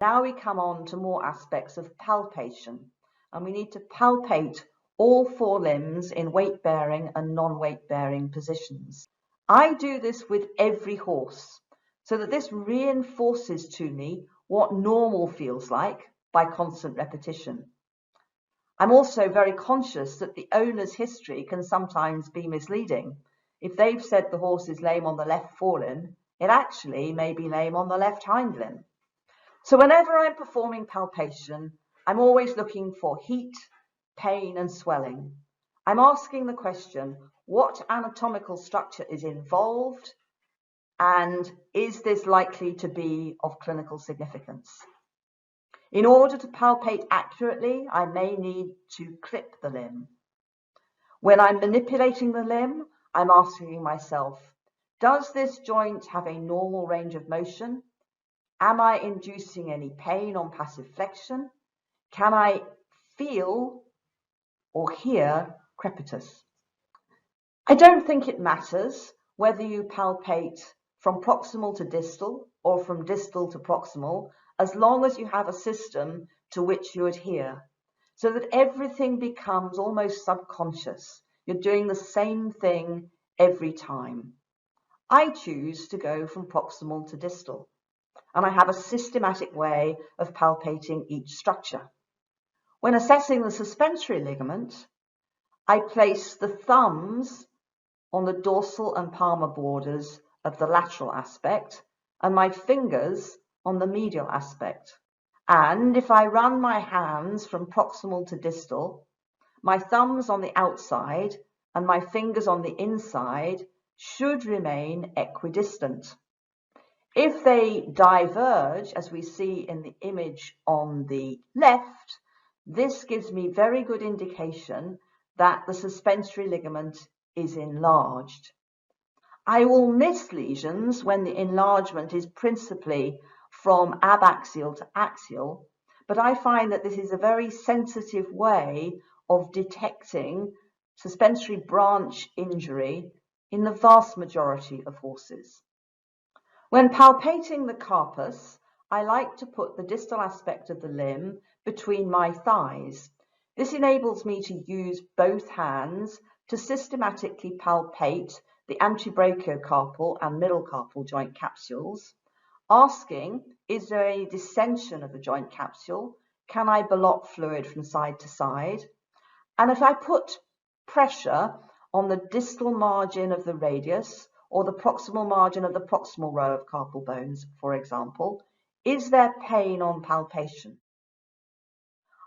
Now we come on to more aspects of palpation, and we need to palpate all four limbs in weight-bearing and non-weight-bearing positions. I do this with every horse, so that this reinforces to me what normal feels like by constant repetition. I'm also very conscious that the owner's history can sometimes be misleading. If they've said the horse is lame on the left forelimb, it actually may be lame on the left hind limb. So whenever I'm performing palpation, I'm always looking for heat, pain, and swelling. I'm asking the question, what anatomical structure is involved, and is this likely to be of clinical significance? In order to palpate accurately, I may need to clip the limb. When I'm manipulating the limb, I'm asking myself, does this joint have a normal range of motion? Am I inducing any pain on passive flexion? Can I feel or hear crepitus? I don't think it matters whether you palpate from proximal to distal or from distal to proximal, as long as you have a system to which you adhere, so that everything becomes almost subconscious. You're doing the same thing every time. I choose to go from proximal to distal, and I have a systematic way of palpating each structure. When assessing the suspensory ligament, I place the thumbs on the dorsal and palmar borders of the lateral aspect and my fingers on the medial aspect. And if I run my hands from proximal to distal, my thumbs on the outside and my fingers on the inside should remain equidistant. If they diverge, as we see in the image on the left, this gives me very good indication that the suspensory ligament is enlarged. I will miss lesions when the enlargement is principally from abaxial to axial, but I find that this is a very sensitive way of detecting suspensory branch injury in the vast majority of horses. When palpating the carpus, I like to put the distal aspect of the limb between my thighs. This enables me to use both hands to systematically palpate the antebrachiocarpal and middle carpal joint capsules, asking, is there any dissension of the joint capsule? Can I ballot fluid from side to side? And if I put pressure on the distal margin of the radius, or the proximal margin of the proximal row of carpal bones, for example, is there pain on palpation?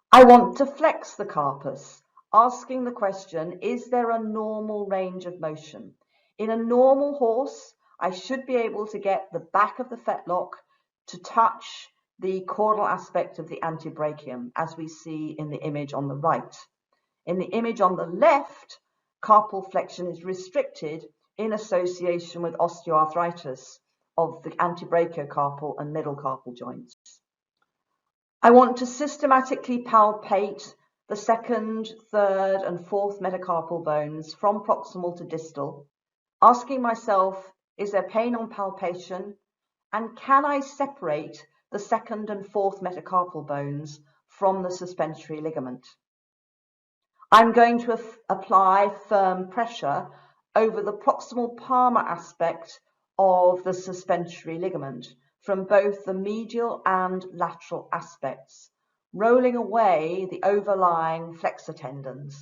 I want to flex the carpus, asking the question, is there a normal range of motion? In a normal horse, I should be able to get the back of the fetlock to touch the caudal aspect of the antebrachium, as we see in the image on the right. In the image on the left, carpal flexion is restricted in association with osteoarthritis of the antebrachiocarpal and middle carpal joints. I want to systematically palpate the second, third, and fourth metacarpal bones from proximal to distal, asking myself, is there pain on palpation? And can I separate the second and fourth metacarpal bones from the suspensory ligament? I'm going to apply firm pressure over the proximal palmar aspect of the suspensory ligament from both the medial and lateral aspects, rolling away the overlying flexor tendons.